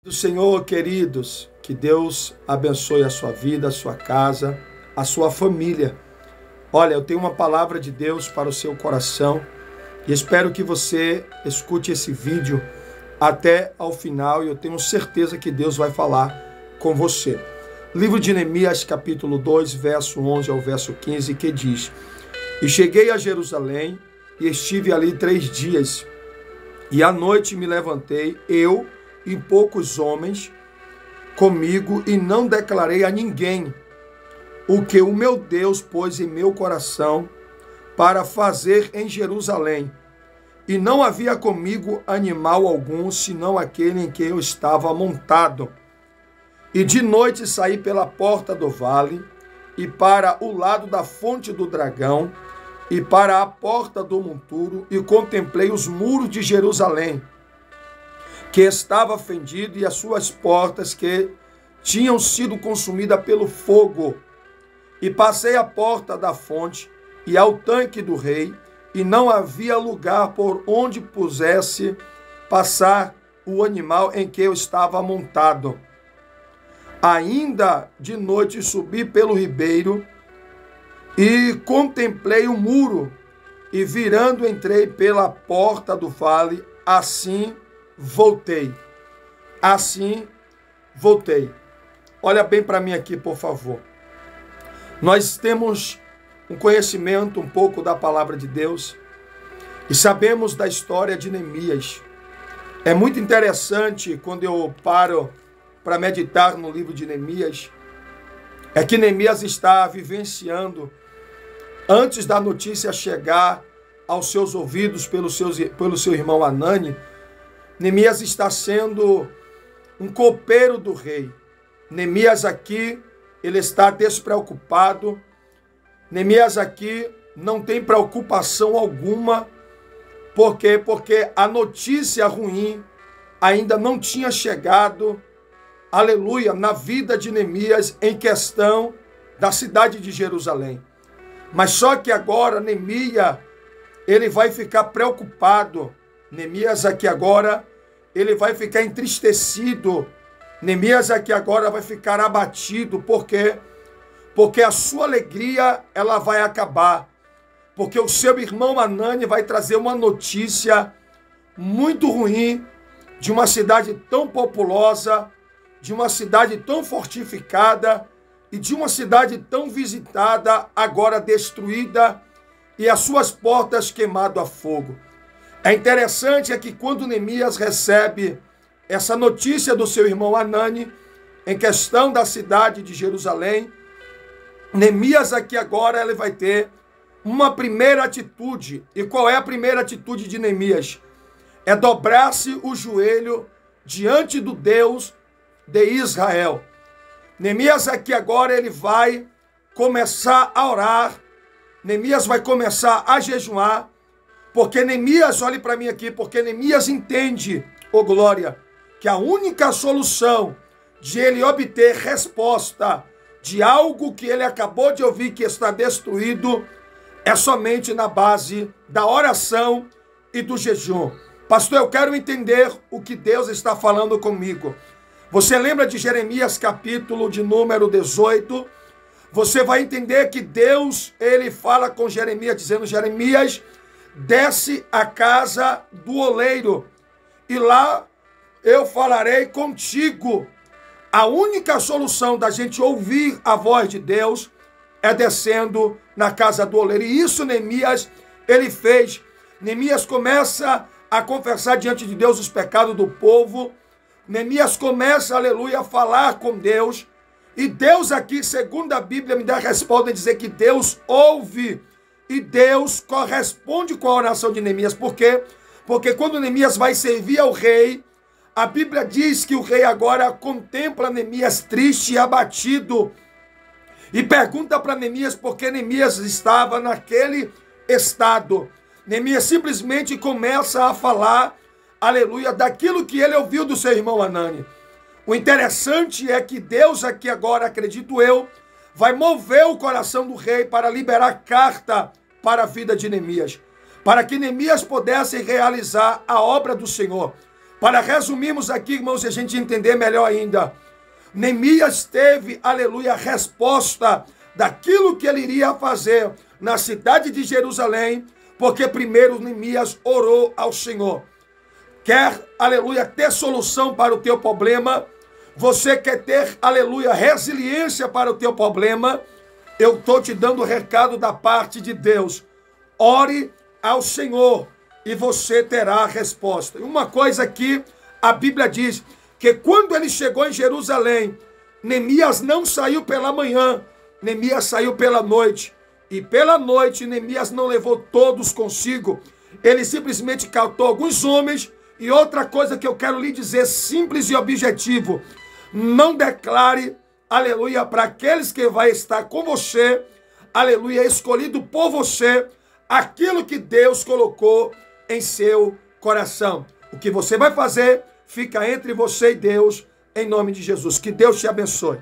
Do Senhor, queridos, que Deus abençoe a sua vida, a sua casa, a sua família. Olha, eu tenho uma palavra de Deus para o seu coração e espero que você escute esse vídeo até ao final e eu tenho certeza que Deus vai falar com você. Livro de Neemias, capítulo 2, verso 11 ao verso 15, que diz: E cheguei a Jerusalém e estive ali 3 dias, e à noite me levantei, eu e poucos homens comigo, e não declarei a ninguém o que o meu Deus pôs em meu coração para fazer em Jerusalém. E não havia comigo animal algum, senão aquele em que eu estava montado. E de noite saí pela porta do vale, e para o lado da fonte do dragão, e para a porta do monturo, e contemplei os muros de Jerusalém, que estava fendido, e as suas portas que tinham sido consumidas pelo fogo. E passei a porta da fonte e ao tanque do rei, e não havia lugar por onde pusesse passar o animal em que eu estava montado. Ainda de noite subi pelo ribeiro e contemplei o muro, e virando entrei pela porta do vale, assim voltei. Olha bem para mim aqui, por favor. Nós temos um conhecimento um pouco da palavra de Deus e sabemos da história de Neemias. É muito interessante quando eu paro para meditar no livro de Neemias, é que Neemias está vivenciando, antes da notícia chegar aos seus ouvidos pelo seu irmão Hanani, Neemias está sendo um copeiro do rei. Neemias aqui, ele está despreocupado. Neemias aqui não tem preocupação alguma. Por quê? Porque a notícia ruim ainda não tinha chegado, aleluia, na vida de Neemias em questão da cidade de Jerusalém. Mas só que agora Neemias, ele vai ficar preocupado. Neemias aqui agora, ele vai ficar entristecido. Neemias aqui agora vai ficar abatido. Por quê? Porque a sua alegria, ela vai acabar. Porque o seu irmão Hanani vai trazer uma notícia muito ruim de uma cidade tão populosa, de uma cidade tão fortificada e de uma cidade tão visitada, agora destruída e as suas portas queimadas a fogo. É interessante que quando Neemias recebe essa notícia do seu irmão Hanani, em questão da cidade de Jerusalém, Neemias aqui agora ele vai ter uma primeira atitude. E qual é a primeira atitude de Neemias? É dobrar-se o joelho diante do Deus de Israel. Neemias aqui agora ele vai começar a orar, Neemias vai começar a jejuar, porque Neemias, olhe para mim aqui, porque Neemias entende, ô glória, que a única solução de ele obter resposta de algo que ele acabou de ouvir que está destruído é somente na base da oração e do jejum. Pastor, eu quero entender o que Deus está falando comigo. Você lembra de Jeremias capítulo de número 18? Você vai entender que Deus, ele fala com Jeremias, dizendo: Jeremias, desce à casa do oleiro, e lá eu falarei contigo. A única solução da gente ouvir a voz de Deus é descendo na casa do oleiro. E isso Neemias, ele fez. Neemias começa a confessar diante de Deus os pecados do povo. Neemias começa, aleluia, a falar com Deus. E Deus aqui, segundo a Bíblia, me dá a resposta de dizer que Deus ouve e Deus corresponde com a oração de Neemias. Por quê? Porque quando Neemias vai servir ao rei, a Bíblia diz que o rei agora contempla Neemias triste e abatido. E pergunta para Neemias por que Neemias estava naquele estado. Neemias simplesmente começa a falar, aleluia, daquilo que ele ouviu do seu irmão Hanani. O interessante é que Deus aqui agora, acredito eu, vai mover o coração do rei para liberar carta para a vida de Neemias, para que Neemias pudesse realizar a obra do Senhor. Para resumirmos aqui, irmãos, e a gente entender melhor ainda, Neemias teve, aleluia, a resposta daquilo que ele iria fazer na cidade de Jerusalém, porque primeiro Neemias orou ao Senhor. Quer, aleluia, ter solução para o teu problema? Você quer ter, aleluia, resiliência para o teu problema? Eu estou te dando o recado da parte de Deus. Ore ao Senhor e você terá a resposta. E uma coisa que a Bíblia diz, que quando ele chegou em Jerusalém, Neemias não saiu pela manhã, Neemias saiu pela noite. E pela noite, Neemias não levou todos consigo. Ele simplesmente captou alguns homens. E outra coisa que eu quero lhe dizer, simples e objetivo, não declare, aleluia, para aqueles que vai estar com você, aleluia, escolhido por você, aquilo que Deus colocou em seu coração. O que você vai fazer, fica entre você e Deus, em nome de Jesus. Que Deus te abençoe.